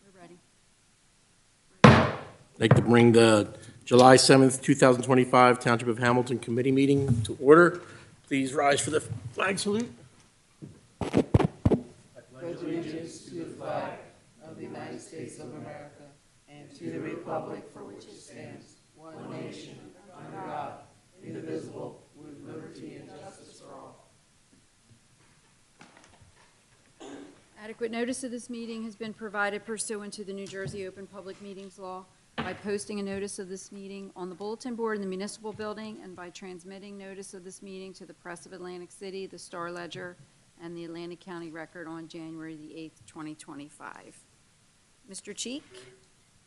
We're ready. I'd like to bring the July 7th, 2025 Township of Hamilton Committee meeting to order. Please rise for the flag salute. Pledge allegiance to the flag of the United States of America and to the republic for which it stands, one nation, under God, indivisible, with liberty and justice for all. Adequate notice of this meeting has been provided pursuant to the New Jersey Open Public Meetings Law by posting a notice of this meeting on the bulletin board in the municipal building and by transmitting notice of this meeting to the Press of Atlantic City, the Star Ledger, and the Atlantic County Record on January the 8th, 2025. Mr. Cheek?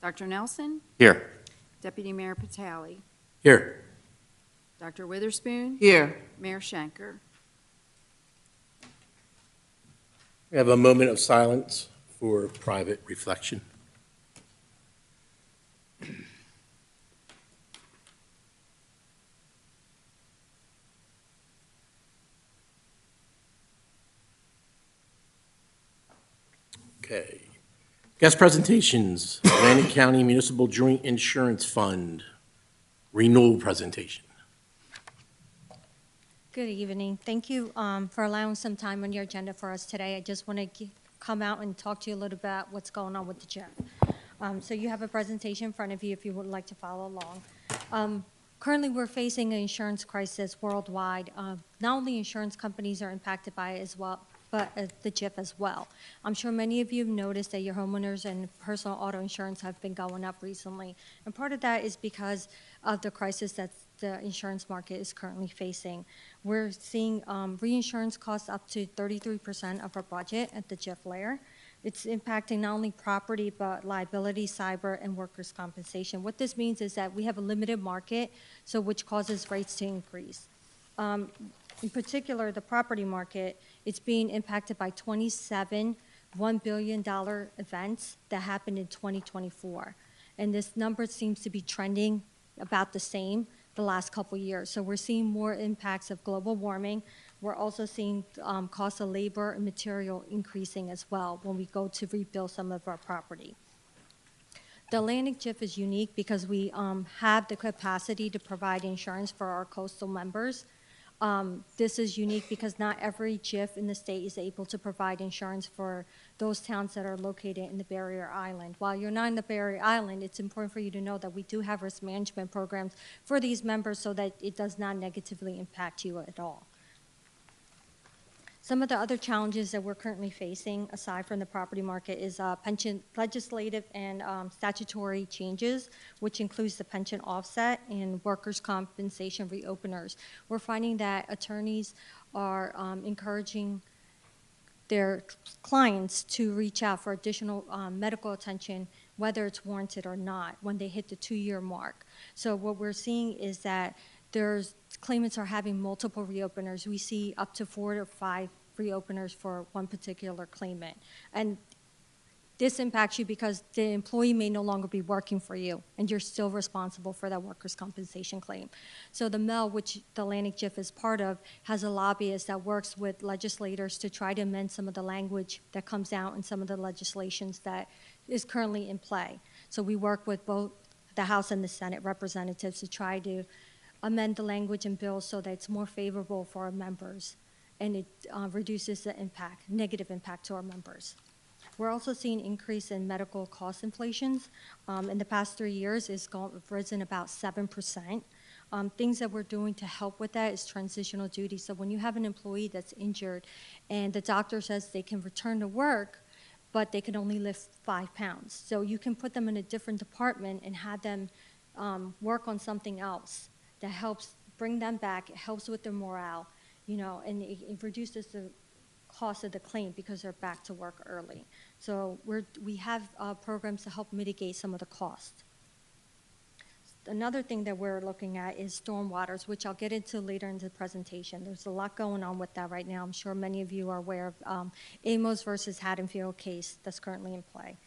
Dr. Nelson? Here. Deputy Mayor Patali? Here. Dr. Witherspoon? Here. Mayor Schenker? We have a moment of silence for private reflection. Okay. Guest presentations, Atlantic County Municipal Joint Insurance Fund, renewal presentation. Good evening. Thank you for allowing some time on your agenda for us today. I just want to come out and talk to you a little bit about what's going on with the JIF. So you have a presentation in front of you if you would like to follow along. Currently, we're facing an insurance crisis worldwide. Not only insurance companies are impacted by it as well, but the JIF as well. I'm sure many of you have noticed that your homeowners and personal auto insurance have been going up recently. And part of that is because of the crisis that the insurance market is currently facing. We're seeing reinsurance costs up to 33% of our budget at the JIF layer. It's impacting not only property, but liability, cyber, and workers' compensation. What this means is that we have a limited market, so which causes rates to increase. In particular, the property market, it's being impacted by 27 $1 billion events that happened in 2024. And this number seems to be trending about the same the last couple of years. So we're seeing more impacts of global warming. We're also seeing costs of labor and material increasing as well when we go to rebuild some of our property. The Atlantic JIF is unique because we have the capacity to provide insurance for our coastal members. This is unique because not every JIF in the state is able to provide insurance for those towns that are located in the barrier island. While you're not in the barrier island, it's important for you to know that we do have risk management programs for these members so that it does not negatively impact you at all. Some of the other challenges that we're currently facing, aside from the property market, is pension legislative and statutory changes, which includes the pension offset and workers' compensation reopeners. We're finding that attorneys are encouraging their clients to reach out for additional medical attention, whether it's warranted or not, when they hit the 2-year mark. So what we're seeing is that claimants are having multiple reopeners. We see up to 4 to 5 reopeners for one particular claimant. And this impacts you because the employee may no longer be working for you, and you're still responsible for that workers' compensation claim. So the MEL, which the Atlantic JIF is part of, has a lobbyist that works with legislators to try to amend some of the language that comes out in some of the legislations that is currently in play. So we work with both the House and the Senate representatives to try to amend the language and bills so that it's more favorable for our members, and it reduces the negative impact to our members. We're also seeing increase in medical cost inflations. In the past 3 years, it's risen about 7%. Things that we're doing to help with that is transitional duty. So when you have an employee that's injured and the doctor says they can return to work, but they can only lift 5 pounds. So you can put them in a different department and have them work on something else that helps bring them back. It helps with their morale, and it reduces the cost of the claim because they're back to work early. So we have programs to help mitigate some of the cost. Another thing that we're looking at is stormwaters, which I'll get into later in the presentation. There's a lot going on with that right now. I'm sure many of you are aware of Amos versus Haddonfield case that's currently in play.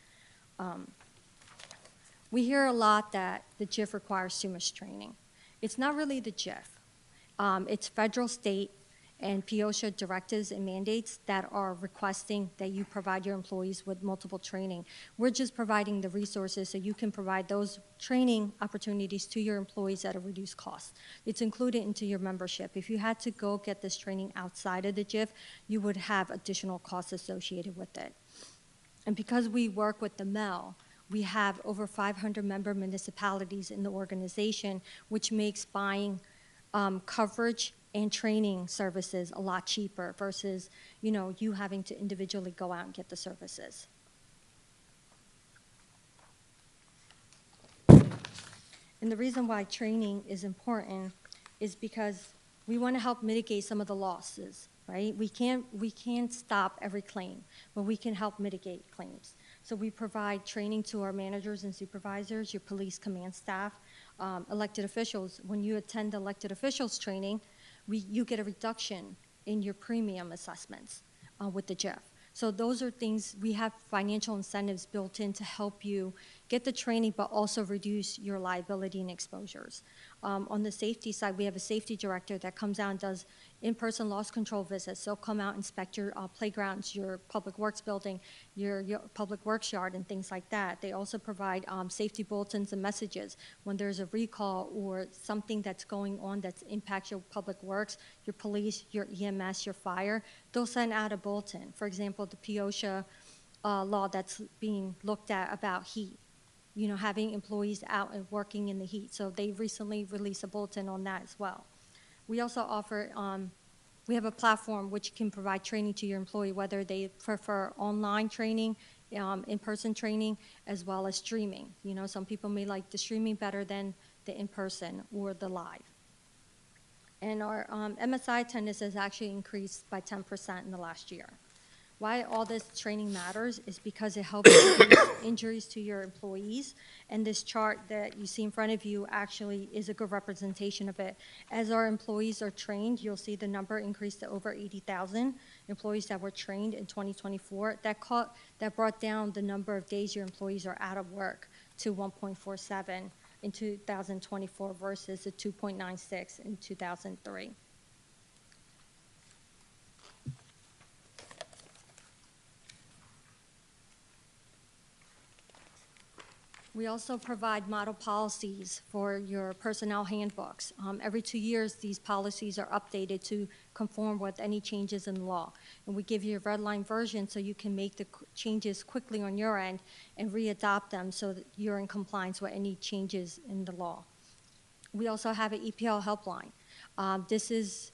We hear a lot that the JIF requires too much training. It's not really the JIF. It's federal, state, and POSHA directives and mandates that are requesting that you provide your employees with multiple training. We're just providing the resources so you can provide those training opportunities to your employees at a reduced cost. It's included into your membership. If you had to go get this training outside of the JIF, you would have additional costs associated with it. And because we work with the MEL, we have over 500 member municipalities in the organization, which makes buying coverage and training services a lot cheaper versus, you having to individually go out and get the services. And the reason why training is important is because we want to help mitigate some of the losses, right? We can't stop every claim, but we can help mitigate claims. So we provide training to our managers and supervisors, your police command staff, elected officials. When you attend elected officials training, you get a reduction in your premium assessments with the JIF. So those are things, we have financial incentives built in to help you get the training, but also reduce your liability and exposures. On the safety side, we have a safety director that comes out and does in-person loss control visits. They'll come out, inspect your playgrounds, your public works building, your public works yard, and things like that. They also provide safety bulletins and messages when there's a recall or something that's going on that impacts your public works, your police, your EMS, your fire. They'll send out a bulletin. For example, the POSHA law that's being looked at about heat, having employees out and working in the heat. So they recently released a bulletin on that as well. We also offer, we have a platform which can provide training to your employee, whether they prefer online training, in-person training, as well as streaming. Some people may like the streaming better than the in-person or the live. And our MSI attendance has actually increased by 10% in the last year. Why all this training matters is because it helps reduce injuries to your employees, and this chart that you see in front of you actually is a good representation of it. As our employees are trained, you'll see the number increased to over 80,000 employees that were trained in 2024. That brought down the number of days your employees are out of work to 1.47 in 2024 versus the 2.96 in 2003. We also provide model policies for your personnel handbooks. Every 2 years, these policies are updated to conform with any changes in the law. And we give you a red line version so you can make the changes quickly on your end and readopt them so that you're in compliance with any changes in the law. We also have an EPL helpline. This is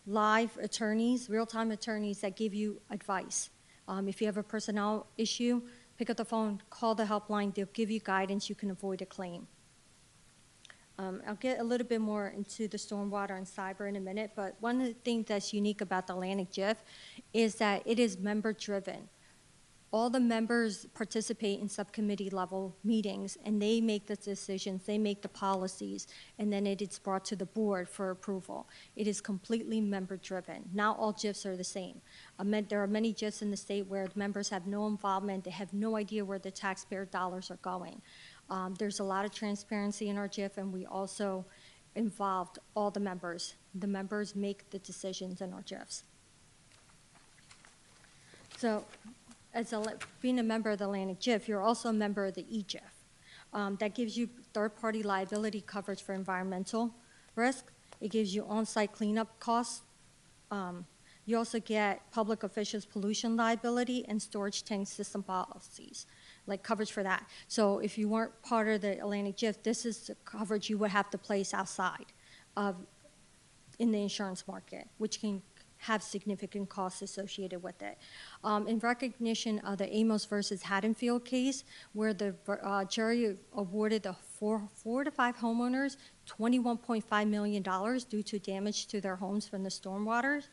live attorneys, real-time attorneys that give you advice. If you have a personnel issue, pick up the phone, call the helpline. They'll give you guidance. You can avoid a claim. I'll get a little bit more into the stormwater and cyber in a minute, but one of the things that's unique about the Atlantic JIF is that it is member-driven. All the members participate in subcommittee level meetings, and they make the decisions, they make the policies, and then it is brought to the board for approval. It is completely member-driven. Not all JIFs are the same. There are many JIFs in the state where members have no involvement, they have no idea where the taxpayer dollars are going. There's a lot of transparency in our JIF, and we also involved all the members. The members make the decisions in our JIFs. So, being a member of the Atlantic JIF, you're also a member of the EJIF. That gives you third-party liability coverage for environmental risk. It gives you on-site cleanup costs. You also get public officials pollution liability and storage tank system policies, like coverage for that. So if you weren't part of the Atlantic JIF, this is the coverage you would have to place outside in the insurance market, which can have significant costs associated with it. In recognition of the Amos versus Haddonfield case, where the jury awarded the four to five homeowners $21.5 million due to damage to their homes from the stormwaters,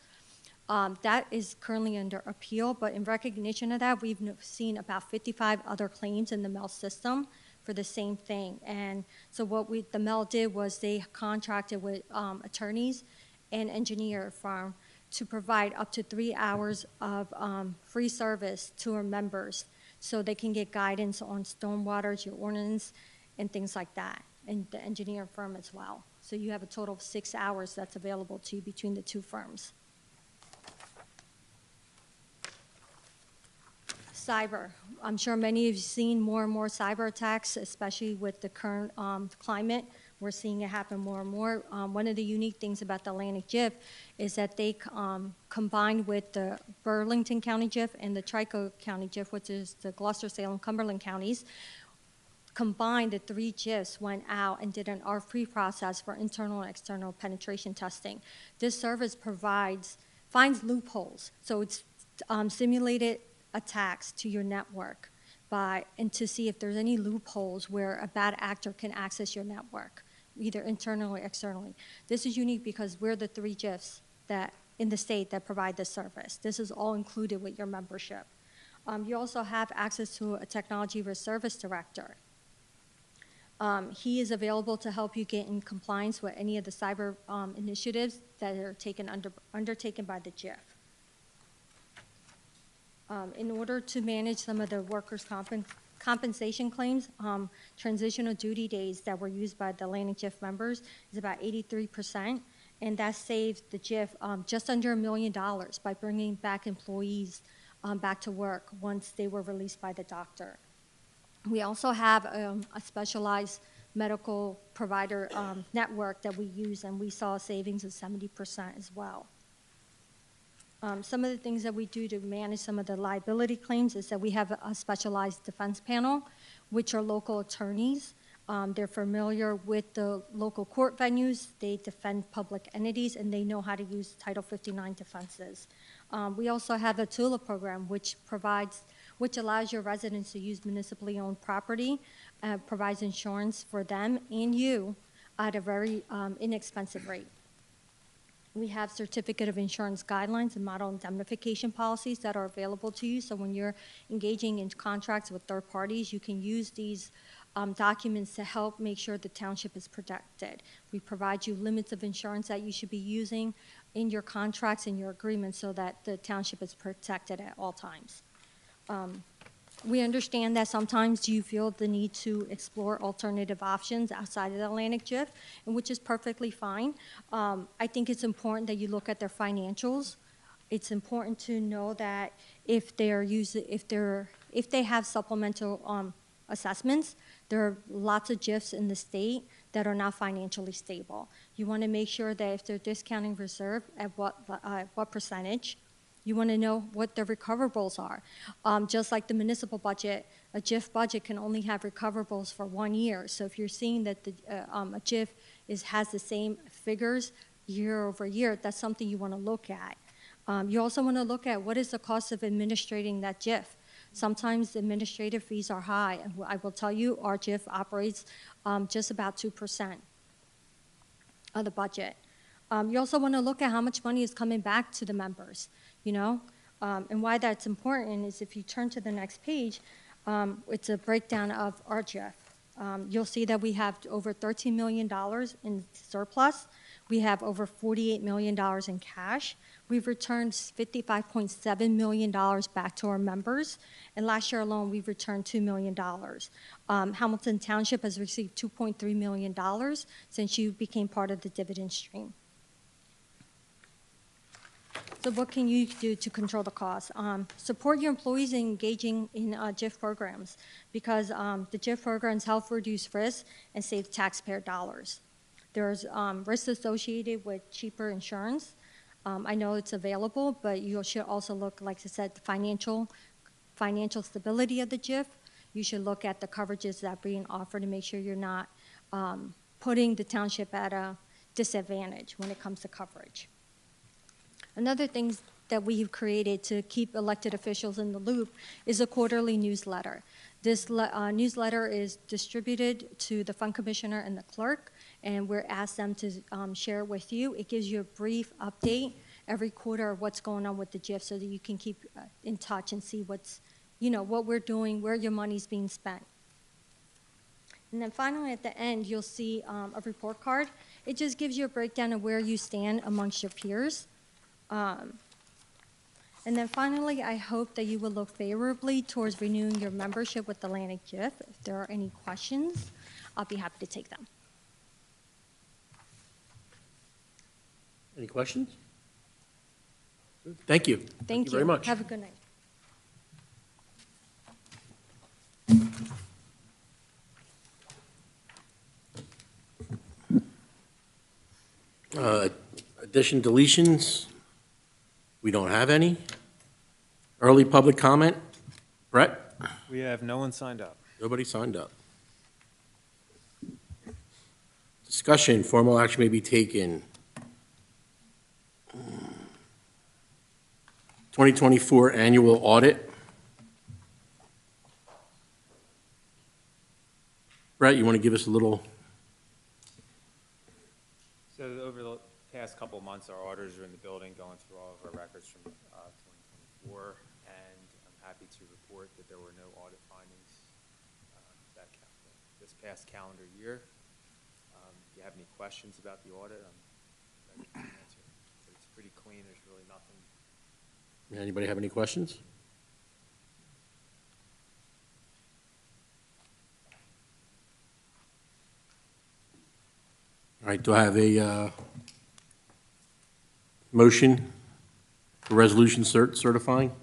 that is currently under appeal, but in recognition of that, we've seen about 55 other claims in the MEL system for the same thing. And so what the MEL did was they contracted with attorneys and engineer firm to provide up to 3 hours of free service to our members so they can get guidance on stormwater, your ordinance, and things like that, and the engineer firm as well. So you have a total of 6 hours that's available to you between the two firms. Cyber. I'm sure many of you have seen more and more cyber attacks, especially with the current climate. We're seeing it happen more and more. One of the unique things about the Atlantic JIF is that they combined with the Burlington County JIF and the Trico County JIF, which is the Gloucester, Salem, Cumberland counties. Combined, the three JIFs went out and did an RFP process for internal and external penetration testing. This service finds loopholes. So it's simulated attacks to your network and to see if there's any loopholes where a bad actor can access your network, either internally or externally. This is unique because we're the three JIFs that in the state that provide this service. This is all included with your membership. You also have access to a technology risk service director. He is available to help you get in compliance with any of the cyber initiatives that are undertaken by the JIF. In order to manage some of the workers' compensation claims, transitional duty days that were used by the Atlantic JIF members is about 83%, and that saved the JIF just under $1 million by bringing back employees back to work once they were released by the doctor. We also have a specialized medical provider network that we use, and we saw savings of 70% as well. Some of the things that we do to manage some of the liability claims is that we have a specialized defense panel, which are local attorneys. They're familiar with the local court venues. They defend public entities, and they know how to use Title 59 defenses. We also have a TULA program, which allows your residents to use municipally owned property, provides insurance for them and you at a very inexpensive rate. We have certificate of insurance guidelines and model indemnification policies that are available to you. So when you're engaging in contracts with third parties, you can use these documents to help make sure the township is protected. We provide you limits of insurance that you should be using in your contracts and your agreements so that the township is protected at all times. We understand that sometimes you feel the need to explore alternative options outside of the Atlantic JIF, and which is perfectly fine. I think it's important that you look at their financials. It's important to know that if they have supplemental assessments, there are lots of JIFs in the state that are not financially stable. You want to make sure that if they're discounting reserve, at what percentage. You want to know what the recoverables are. Just like the municipal budget, a JIF budget can only have recoverables for 1 year. So if you're seeing that a JIF has the same figures year over year, that's something you want to look at. You also want to look at what is the cost of administrating that JIF. Sometimes the administrative fees are high. And I will tell you, our JIF operates just about 2% of the budget. You also want to look at how much money is coming back to the members. And why that's important is if you turn to the next page, it's a breakdown of our JIF. You'll see that we have over $13 million in surplus. We have over $48 million in cash. We've returned $55.7 million back to our members. And last year alone, we've returned $2 million. Hamilton Township has received $2.3 million since you became part of the dividend stream. So what can you do to control the cost? Support your employees in engaging in JIF programs because the JIF programs help reduce risk and save taxpayer dollars. There's risks associated with cheaper insurance. I know it's available, but you should also look, like I said, the financial stability of the JIF. You should look at the coverages that are being offered to make sure you're not putting the township at a disadvantage when it comes to coverage. Another thing that we've created to keep elected officials in the loop is a quarterly newsletter. This newsletter is distributed to the fund commissioner and the clerk, and we're asked them to share it with you. It gives you a brief update every quarter of what's going on with the JIF so that you can keep in touch and see what we're doing, where your money's being spent. And then finally, at the end, you'll see a report card. It just gives you a breakdown of where you stand amongst your peers. And then finally, I hope that you will look favorably towards renewing your membership with Atlantic JIF. If there are any questions, I'll be happy to take them. Any questions? Thank you. Thank you very much. Have a good night. Addition, deletions? We don't have any. Early public comment? Brett? We have no one signed up. Nobody signed up. Discussion, formal action may be taken. 2024 annual audit. Brett, you want to give us a little? So over the past couple of months, our auditors are in the building going through all of our records from 2024, and I'm happy to report that there were no audit findings this past calendar year. If you have any questions about the audit, I'm ready to answer. But it's pretty clean. There's really nothing. Anybody have any questions? All right, do I have a motion for resolution certifying?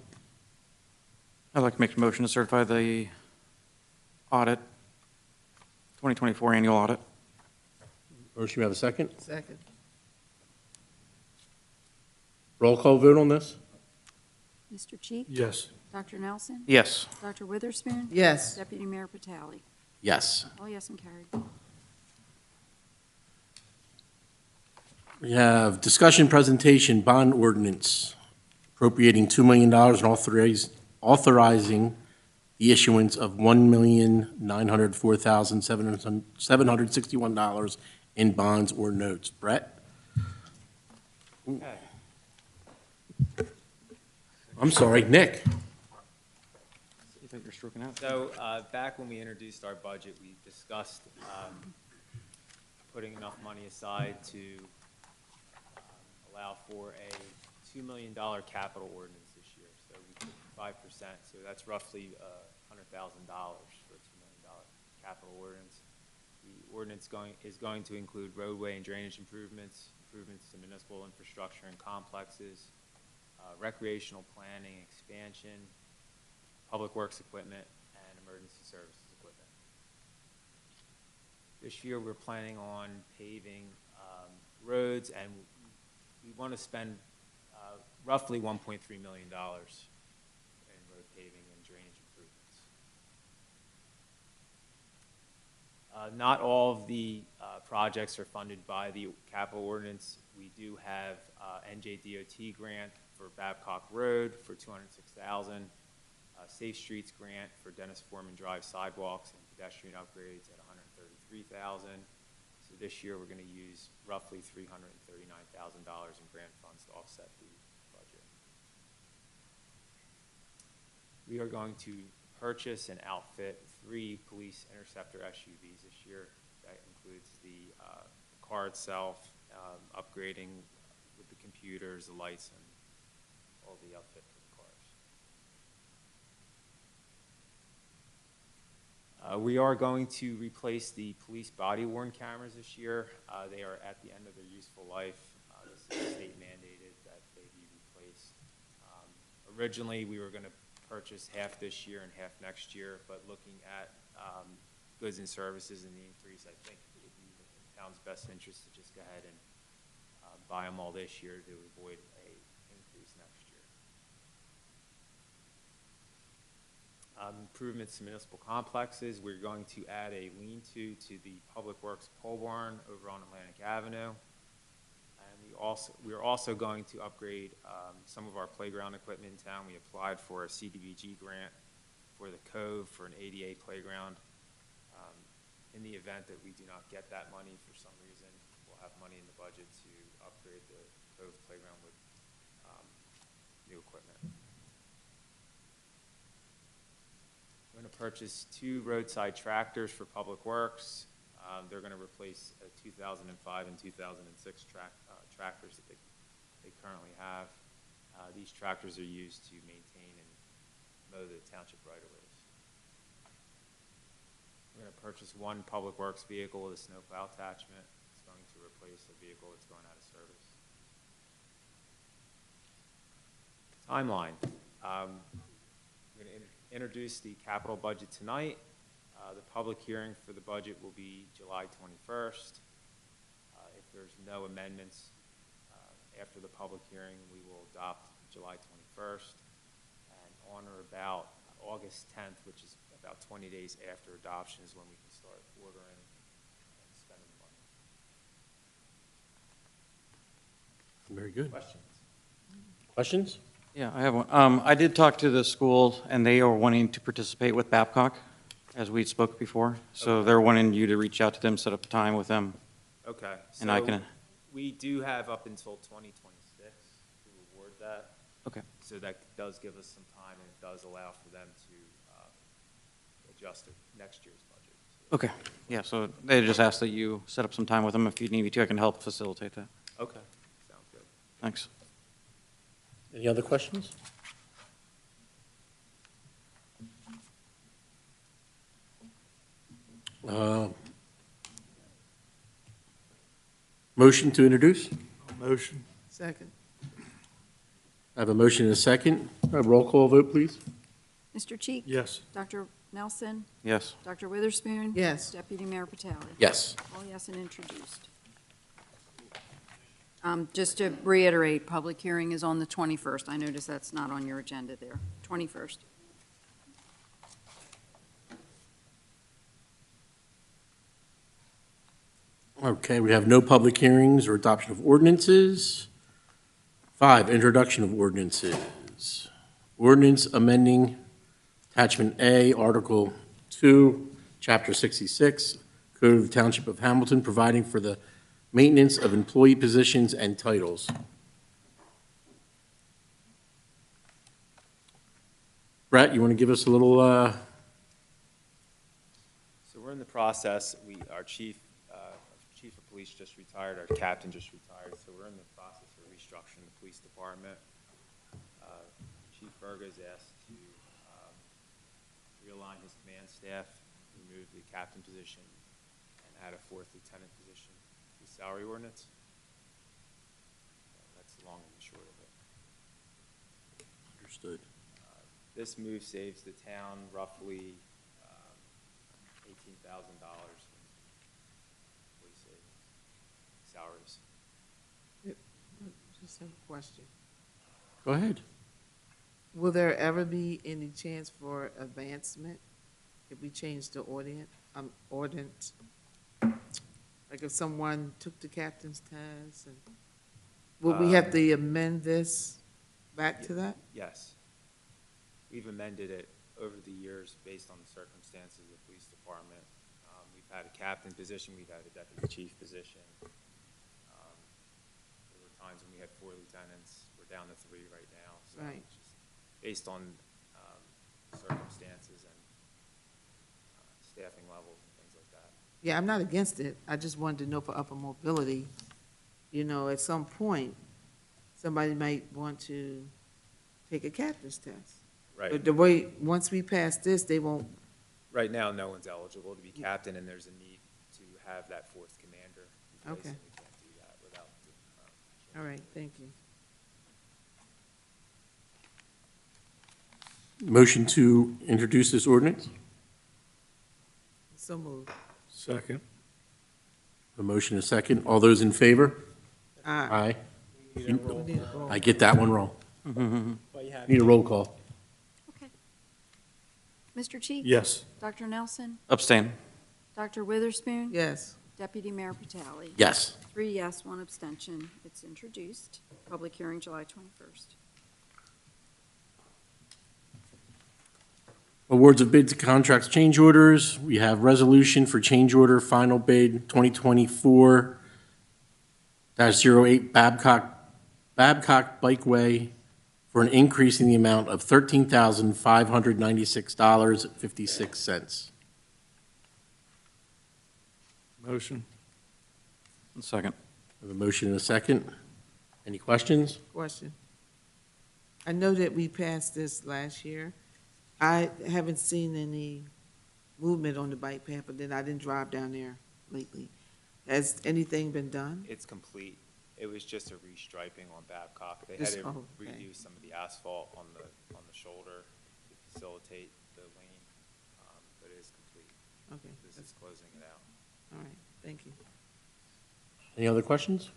I'd like to make a motion to certify the audit, 2024 annual audit. Motion, we have a second? Second. Roll call vote on this? Mr. Cheek? Yes. Dr. Nelson? Yes. Dr. Witherspoon? Yes. Deputy Mayor Patali? Yes. All yes and carried. We have discussion presentation, bond ordinance, appropriating $2 million and authorizing the issuance of $1,904,761 in bonds or notes. Brett? Okay. I'm sorry, Nick. You think you're stroking out? So back when we introduced our budget, we discussed putting enough money aside to allow for a $2 million capital ordinance this year. So we took 5%, so that's roughly $100,000 for a $2 million capital ordinance. The ordinance is going to include roadway and drainage improvements, improvements to municipal infrastructure and complexes, recreational planning, expansion, public works equipment, and emergency services equipment. This year, we're planning on paving roads, and we want to spend roughly $1.3 million in road paving and drainage improvements. Not all of the projects are funded by the capital ordinance. We do have NJDOT grant for Babcock Road for $206,000, Safe Streets grant for Dennis Foreman Drive sidewalks and pedestrian upgrades at $133,000. So this year, we're going to use roughly $339,000 in grant funds to offset the budget. We are going to purchase and outfit 3 police interceptor SUVs this year. That includes the car itself, upgrading with the computers, the lights, and all the outfit for the cars. We are going to replace the police body-worn cameras this year. They are at the end of their useful life. This is state mandated that they be replaced. Originally, we were going to purchase half this year and half next year, but looking at goods and services and the increase, I think it would be in the town's best interest to just go ahead and buy them all this year to avoid a increase next year. Improvements to municipal complexes. We're going to add a lean-to the Public Works pole barn over on Atlantic Avenue. And we are also going to upgrade some of our playground equipment in town. We applied for a CDBG grant for the Cove for an ADA playground. In the event that we do not get that money for some reason, we'll have money in the budget to upgrade the Cove playground with new equipment. We're going to purchase 2 roadside tractors for Public Works. They're going to replace 2005 and 2006 tractors that they currently have. These tractors are used to maintain and mow the township right-of-ways. We're going to purchase 1 Public Works vehicle with a snowplow attachment. It's going to replace a vehicle that's going out of service. Timeline. We're going to introduce the capital budget tonight. The public hearing for the budget will be July 21st. If there's no amendments after the public hearing, we will adopt July 21st. And on or about August 10th, which is about 20 days after adoption, is when we can start ordering and spending the money. Very good. Questions? Questions? Yeah, I have one. I did talk to the school, and they are wanting to participate with Babcock, as we spoke before. So Okay. they're wanting you to reach out to them, set up a time with them. Okay. And I so can- We do have up until 2026 to award that. Okay. So that does give us some time, and it does allow for them to adjust it next year's budget. Okay, yeah, so they just asked that you set up some time with them. If you need me to, I can help facilitate that. Okay, sounds good. Thanks. Any other questions? Motion to introduce? Motion. Second. I have a motion and a second. Roll call vote, please. Mr. Cheek? Yes. Dr. Nelson? Yes. Dr. Witherspoon? Yes. Deputy Mayor Patali? Yes. All yes and introduced. Just to reiterate, public hearing is on the 21st. I notice that's not on your agenda there. 21st. Okay, we have no public hearings or adoption of ordinances. 5, introduction of ordinances. Ordinance amending Attachment A, Article 2, Chapter 66, Code of the Township of Hamilton, providing for the maintenance of employee positions and titles. Brett, you want to give us a little, So we're in the process, our chief of police just retired, our captain just retired, so we're in the process of restructuring the police department. Chief Berga is asked to realign his command staff, remove the captain position, and add a 4th lieutenant position to the salary ordinance. That's the long and the short of it. understood. This move saves the town roughly $18,000 in employee savings, salaries. Just have a question. Go ahead. Will there ever be any chance for advancement if we change the ordinance? Like if someone took the captain's test, and will we have to amend this back to that? Yes. We've amended it over the years based on the circumstances of the police department. We've had a captain position, we've had a deputy chief position. There were times when we had 4 lieutenants, we're down to 3 right now. So Right. it's just based on circumstances and staffing levels and things like that. Yeah, I'm not against it. I just wanted to know for upper mobility, at some point, somebody might want to take a captain's test. Right. But the way, once we pass this, they won't, Right now, no one's eligible to be captain, and there's a need to have that 4th commander in place, Okay. and we can't do that without the all right, thank you. Motion to introduce this ordinance? So moved. Second. A motion and a second. All those in favor? Aye. Aye. I get that one wrong. Need a roll call. Okay. Mr. Cheek? Yes. Dr. Nelson? Abstain. Dr. Witherspoon? Yes. Deputy Mayor Patali? Yes. 3 yes, 1 abstention. It's introduced. Public hearing July 21st. Awards of bids, contracts, change orders. We have resolution for change order, final bid 2024-08 Babcock Bikeway for an increase in the amount of $13,596.56. Motion. Second. I have a motion and a second. Any questions? Question. I know that we passed this last year. I haven't seen any movement on the bike path, but then I didn't drive down there lately. Has anything been done? It's complete. It was just a restriping on Babcock. They had Just- to oh, okay. redo some of the asphalt on the shoulder to facilitate the lane, but it is complete. Okay, This is closing it out. all right, thank you. Any other questions?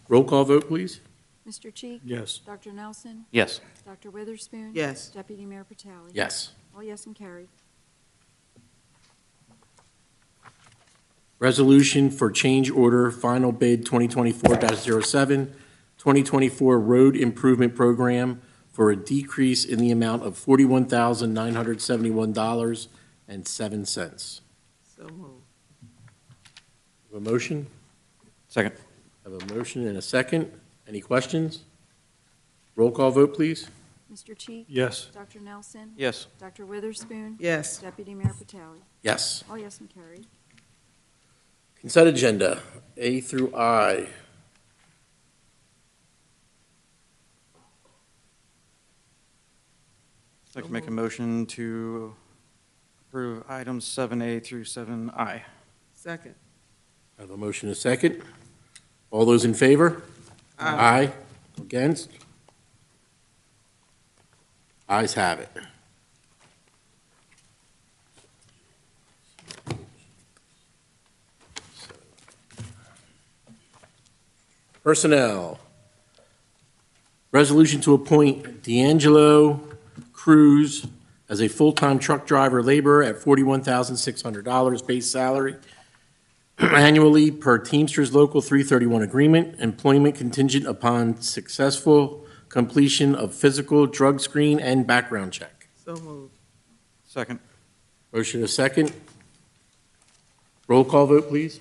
Roll call vote, please. Mr. Cheek? Yes. Dr. Nelson? Yes. Dr. Witherspoon? Yes. Deputy Mayor Patali? Yes. All yes and carried. Resolution for change order, final bid 2024-07, 2024 road improvement program for a decrease in the amount of $41,971.07. So moved. Have a motion? Second. Have a motion and a second. Any questions? Roll call vote, please. Mr. Cheek? Yes. Dr. Nelson? Yes. Dr. Witherspoon? Yes. Deputy Mayor Patali? Yes. All yes and carried. Consent agenda, A through I. I'd like to make a motion to approve items 7A through 7I. Second. I have a motion and a second. All those in favor? Aye. Against? Ayes have it. Personnel. Resolution to appoint D'Angelo Cruz as a full-time truck driver laborer at $41,600 base salary annually per Teamsters Local 331 agreement, employment contingent upon successful completion of physical, drug screen, and background check. So moved. Second. Motion is second. Roll call vote, please.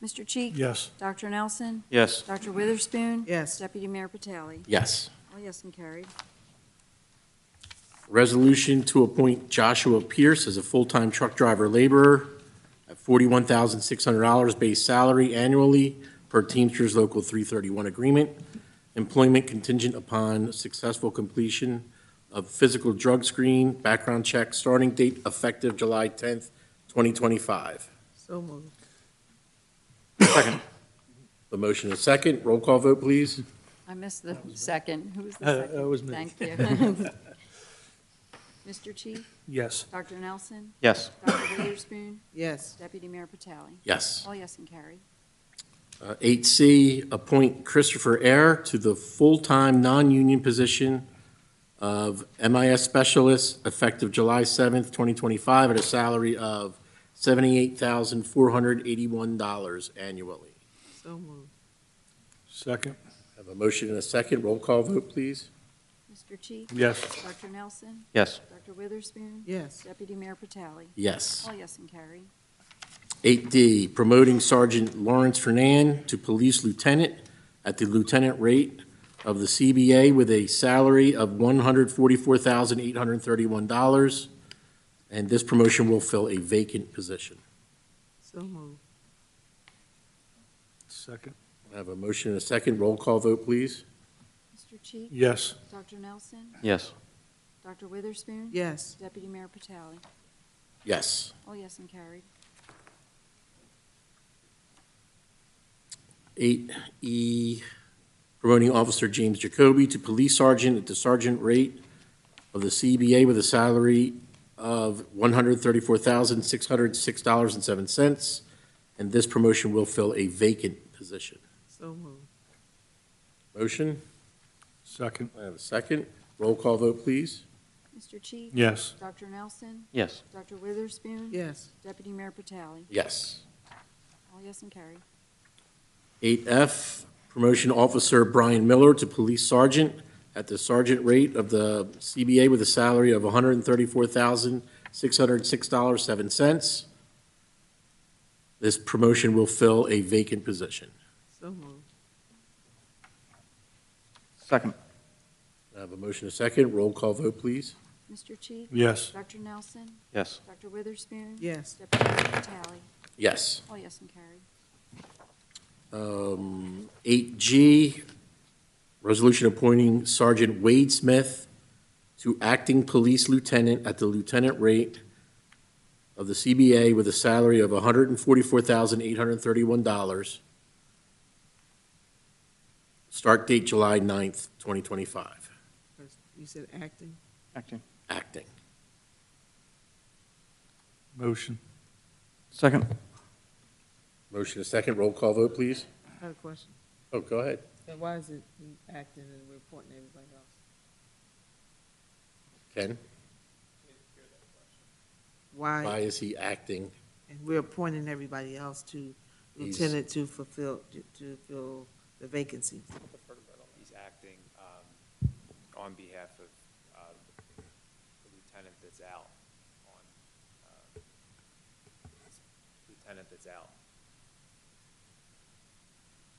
Mr. Cheek? Yes. Dr. Nelson? Yes. Dr. Witherspoon? Yes. Deputy Mayor Patali? Yes. All yes and carried. Resolution to appoint Joshua Pierce as a full-time truck driver laborer at $41,600 base salary annually per Teamsters Local 331 agreement, employment contingent upon successful completion of physical drug screen, background check, starting date effective July 10th, 2025. So moved. Second. The motion is second. Roll call vote, please. I missed the second. Who was the second? That was me. Thank you. Mr. Cheek? Yes. Dr. Nelson? Yes. Dr. Witherspoon? Yes. Deputy Mayor Patali? Yes. All yes and carried. 8C, appoint Christopher Ayer to the full-time, non-union position of MIS Specialist effective July 7th, 2025, at a salary of $78,481 annually. So moved. Second. Have a motion and a second. Roll call vote, please. Mr. Cheek? Yes. Dr. Nelson? Yes. Dr. Witherspoon? Yes. Deputy Mayor Patali? Yes. All yes and carried. 8D, promoting Sergeant Lawrence Fernan to Police Lieutenant at the lieutenant rate of the CBA with a salary of $144,831, and this promotion will fill a vacant position. So moved. Second. I have a motion and a second. Roll call vote, please. Mr. Cheek? Yes. Dr. Nelson? Yes. Dr. Witherspoon? Yes. Deputy Mayor Patali? Yes. All yes and carried. 8E, promoting Officer James Jacoby to Police Sergeant at the sergeant rate of the CBA with a salary of $134,606.07, and this promotion will fill a vacant position. So moved. Motion? Second. I have a second. Roll call vote, please. Mr. Cheek? Yes. Dr. Nelson? Yes. Dr. Witherspoon? Yes. Deputy Mayor Patali? Yes. All yes and carried. 8F, promotion Officer Brian Miller to Police Sergeant at the sergeant rate of the CBA with a salary of $134,606.07. This promotion will fill a vacant position. So moved. Second. I have a motion and a second. Roll call vote, please. Mr. Cheek? Yes. Dr. Nelson? Yes. Dr. Witherspoon? Yes. Deputy Mayor Patali? Yes. All yes and carried. 8G, resolution appointing Sergeant Wade Smith to acting police lieutenant at the lieutenant rate of the CBA with a salary of $144,831. Start date July 9th, 2025. You said acting? Acting. Acting. Motion. Second. Motion is second. Roll call vote, please. I have a question. Oh, go ahead. Then why is it he acting and reporting to everybody else? Ken, Why, why is he acting? and we're appointing everybody else to He's- lieutenant to fill the vacancies? He's acting on behalf of the lieutenant that's out, lieutenant that's out.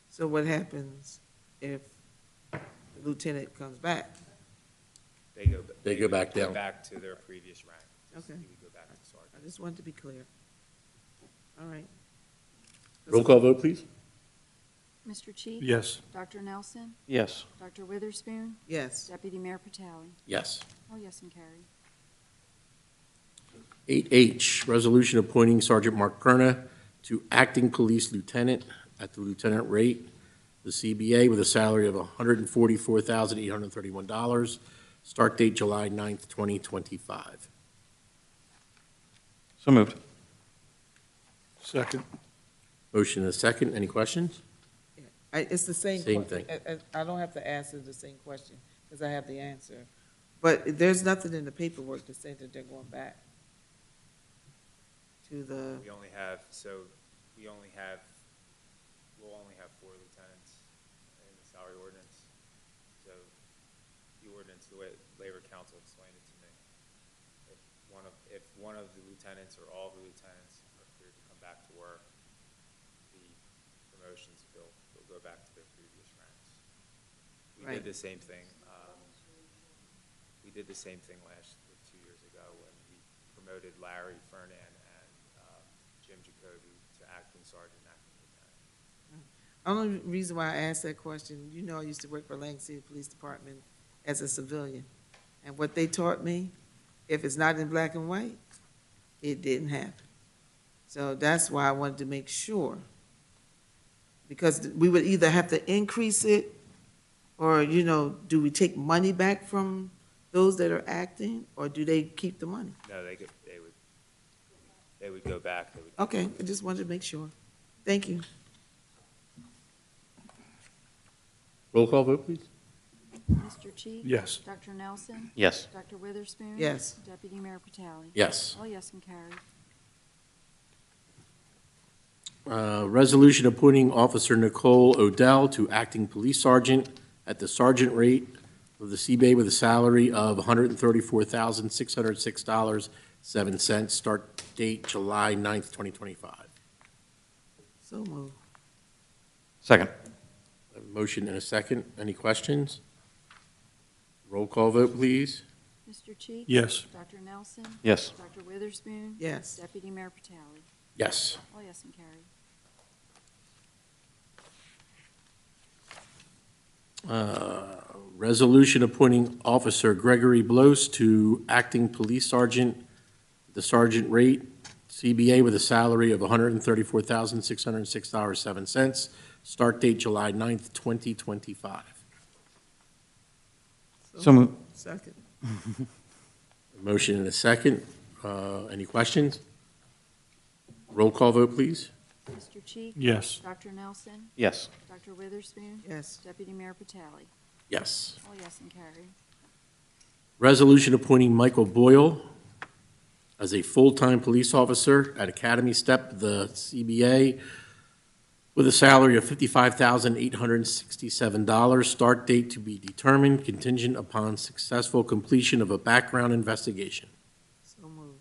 So what happens if the lieutenant comes back? They go. They go back down. Back to their previous rank. Okay. He would go back to sergeant. I just wanted to be clear. All right. Roll call vote, please. Mr. Cheek? Yes. Dr. Nelson? Yes. Dr. Witherspoon? Yes. Deputy Mayor Patali? Yes. All yes and carried. 8H, resolution appointing Sergeant Mark Perna to acting police lieutenant at the lieutenant rate, the CBA, with a salary of $144,831. Start date July 9th, 2025. So moved. Second. Motion and a second. Any questions? It's the same. Same que- thing. I don't have to answer the same question, because I have the answer. But there's nothing in the paperwork to say that they're going back to the, We'll only have 4 lieutenants in the salary ordinance. So the ordinance, the way Labor Council explained it to me, if one of the lieutenants or all the lieutenants are cleared to come back to work, the promotions will go back to their previous ranks. We Right. did the same thing. We did the same thing 2 years ago when we promoted Larry Fernan and Jim Jacoby to acting sergeant, acting lieutenant. only reason why I asked that question, you know, I used to work for Lang City Police Department as a civilian. And what they taught me, if it's not in black and white, it didn't happen. So that's why I wanted to make sure. Because we would either have to increase it, or, you know, do we take money back from those that are acting, or do they keep the money? No, they would go back. They would Okay, I just wanted to make sure. Thank you. Roll call vote, please. Mr. Cheek? Yes. Dr. Nelson? Yes. Dr. Witherspoon? Yes. Deputy Mayor Patali? Yes. All yes and carried. Resolution appointing Officer Nicole Odell to acting police sergeant at the sergeant rate of the CBA with a salary of $134,606.07. Start date July 9th, 2025. So moved. Second. I have a motion and a second. Any questions? Roll call vote, please. Mr. Cheek? Yes. Dr. Nelson? Yes. Dr. Witherspoon? Yes. Deputy Mayor Patali? Yes. All yes and carried. Resolution appointing Officer Gregory Blos to acting police sergeant, the sergeant rate, CBA, with a salary of $134,606.07. Start date July 9th, 2025. So moved. Second. Motion and a second. Any questions? Roll call vote, please. Mr. Cheek? Yes. Dr. Nelson? Yes. Dr. Witherspoon? Yes. Deputy Mayor Patali? Yes. All yes and carried. Resolution appointing Michael Boyle as a full-time police officer at Academy Step, the CBA, with a salary of $55,867. Start date to be determined, contingent upon successful completion of a background investigation. So moved.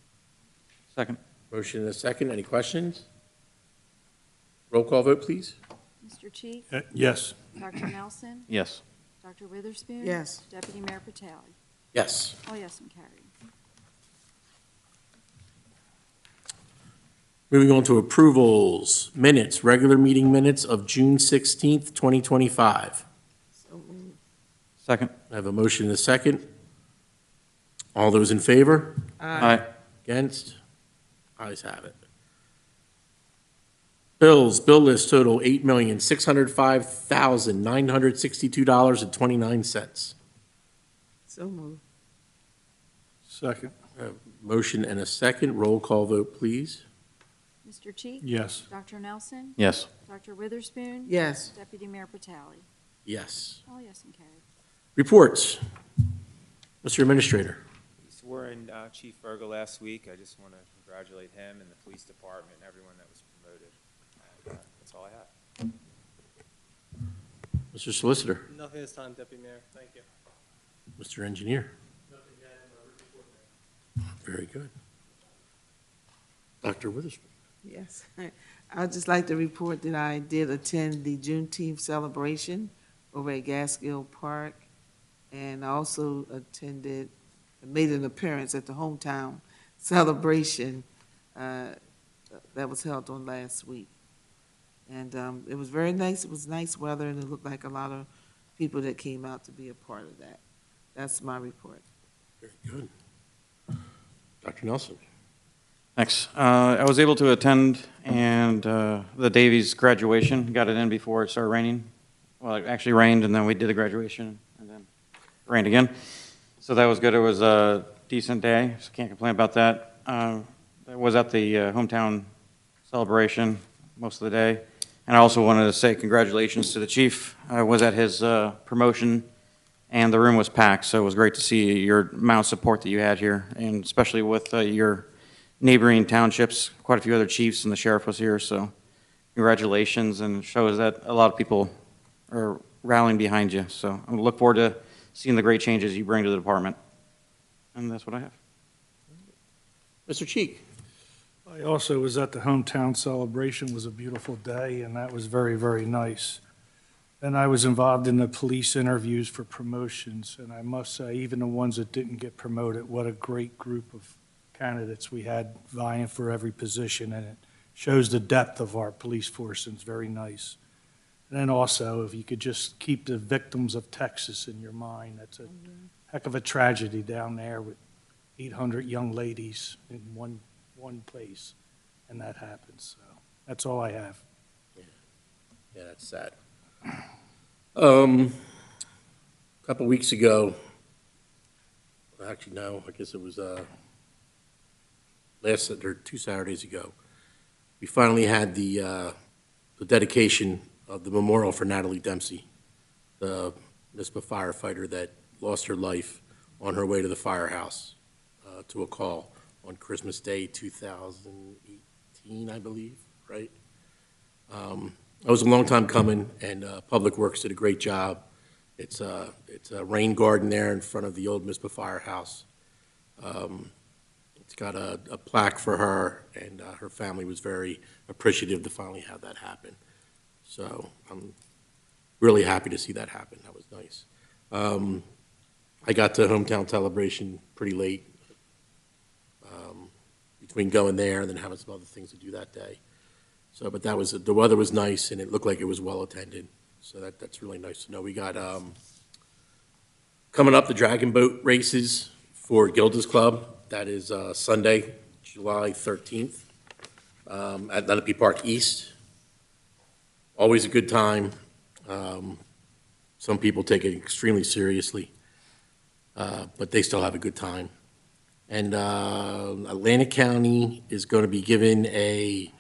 Second. Motion and a second. Any questions? Roll call vote, please. Mr. Cheek? Yes. Dr. Nelson? Yes. Dr. Witherspoon? Yes. Deputy Mayor Patali? Yes. All yes and carried. Moving on to approvals. Minutes, regular meeting minutes of June 16th, 2025. So moved. Second. I have a motion and a second. All those in favor? Aye. Against? Ayes have it. Bills, bill list total $8,605,962.29. So moved. Second. Motion and a second. Roll call vote, please. Mr. Cheek? Yes. Dr. Nelson? Yes. Dr. Witherspoon? Yes. Deputy Mayor Patali? Yes. All yes and carried. Reports. Mr. Administrator. We swore in Chief Virgo last week. I just want to congratulate him and the police department and everyone that was promoted. And, that's all I have. Mr. Solicitor. Nothing this time, Deputy Mayor. Thank you. Mr. Engineer. Nothing yet in my report, Mayor. Very good. Dr. Witherspoon. Yes. I'd just like to report that I did attend the Juneteenth celebration over at Gaskill Park, and I also made an appearance at the hometown celebration that was held on last week. And it was very nice. It was nice weather, and it looked like a lot of people that came out to be a part of that. That's my report. Very good. Dr. Nelson. Thanks. I was able to attend and the Davies graduation, got it in before it started raining. Well, it actually rained, and then we did the graduation, and then it rained again. So that was good. It was a decent day, so can't complain about that. I was at the hometown celebration most of the day. And I also wanted to say congratulations to the chief. I was at his promotion, and the room was packed, so it was great to see your amount of support that you had here, and especially with your neighboring townships, quite a few other chiefs, and the sheriff was here, so congratulations, and it shows that a lot of people are rallying behind you. So I look forward to seeing the great changes you bring to the department. And that's what I have. Mr. Cheek. I also was at the hometown celebration. It was a beautiful day, and that was very, very nice. And I was involved in the police interviews for promotions, and I must say, even the ones that didn't get promoted, what a great group of candidates we had vying for every position, and it shows the depth of our police force, and it's very nice. And then also, if you could just keep the victims of Texas in your mind, that's a heck of a tragedy down there with 800 young ladies in one place, and that happens. So that's all I have. Yeah, that's sad. A couple weeks ago, actually no, I guess it was or 2 Saturdays ago, we finally had the dedication of the memorial for Natalie Dempsey, the NISPA firefighter that lost her life on her way to the firehouse to a call on Christmas Day 2018, I believe, right? It was a long time coming, and Public Works did a great job. It's a rain garden there in front of the old NISPA firehouse. It's got a plaque for her, and her family was very appreciative to finally have that happen. So I'm really happy to see that happen. That was nice. I got to hometown celebration pretty late, between going there and then having some other things to do that day. So, but the weather was nice, and it looked like it was well attended. So that's really nice to know. We got coming up the Dragon Boat races for Gilda's Club. That is Sunday, July 13th, at Lenape Park East. Always a good time. Some people take it extremely seriously, but they still have a good time. And Atlantic County is going to be given a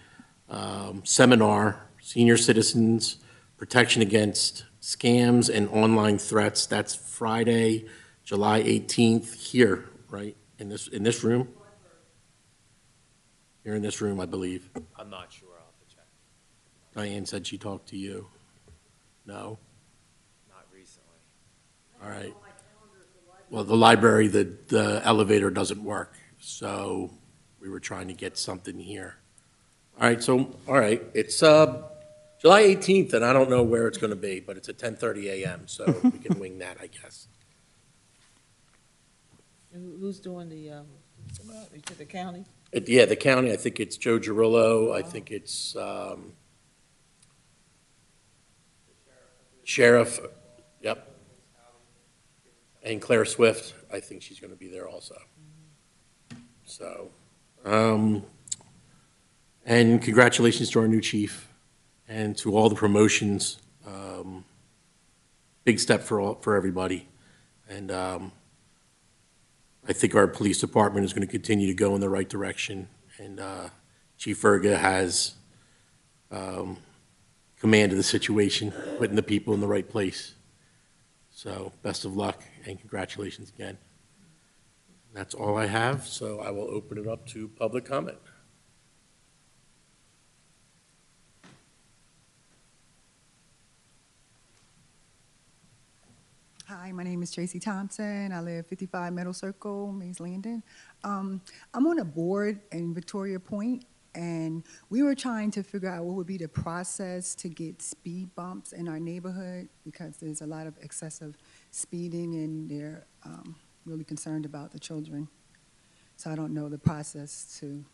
seminar, Senior Citizens Protection Against Scams and Online Threats. That's Friday, July 18th, here, right, in this room? Here in this room, I believe. I'm not sure. I'll have to check. Diane said she talked to you. No? Not recently. All right. Well, the library, the elevator doesn't work, so we were trying to get something here. All right, it's July 18th, and I don't know where it's going to be, but it's at 10:30 a.m., so we can wing that, I guess. Who's doing the, you said the county? Yeah, the county, I think it's Joe Girillo, I think it's Sheriff, yep. And Claire Swift, I think she's going to be there also. So, and congratulations to our new chief and to all the promotions. Big step for everybody. And I think our police department is going to continue to go in the right direction and Chief Verga has command of the situation, putting the people in the right place. So best of luck and congratulations again. That's all I have, so I will open it up to public comment. Hi, my name is Tracy Thompson. I live 55 Middle Circle, Mays Landing. I'm on a board in Victoria Point, and we were trying to figure out what would be the process to get speed bumps in our neighborhood because there's a lot of excessive speeding, and they're really concerned about the children. So I don't know the process to.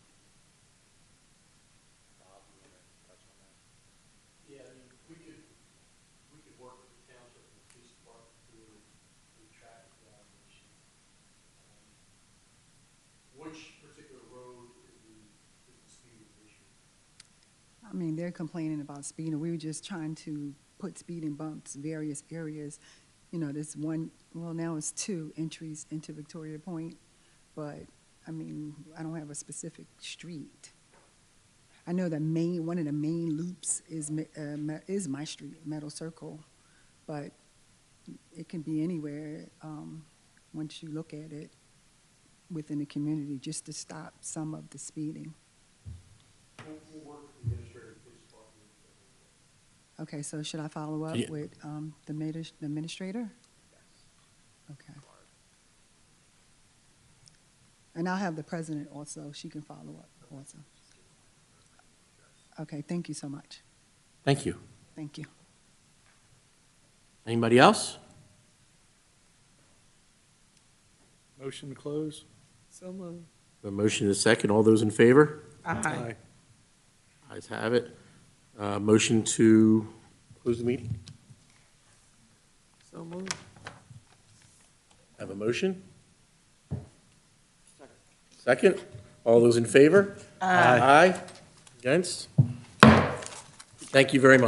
Yeah, I mean, we could work with the township and the police department through traffic violations. Which particular road is the speeding issue? I mean, they're complaining about speeding. We were just trying to put speeding bumps various areas. You know, there's one, well, now it's two entries into Victoria Point, but I mean, I don't have a specific street. I know the one of the main loops is my street, Meadow Circle, but it can be anywhere once you look at it within the community, just to stop some of the speeding. We'll work with the administrator and police department. Okay, so should I follow up Yeah. with the administrator? Okay. And I'll have the president also, she can follow up also. Okay, thank you so much. Thank you. Thank you. Anybody else? Motion to close? So moved. A motion is second. All those in favor? Aye. Ayes have it. Motion to close the meeting? So moved. Have a motion? Second. All those in favor? Aye. Against? Thank you very much.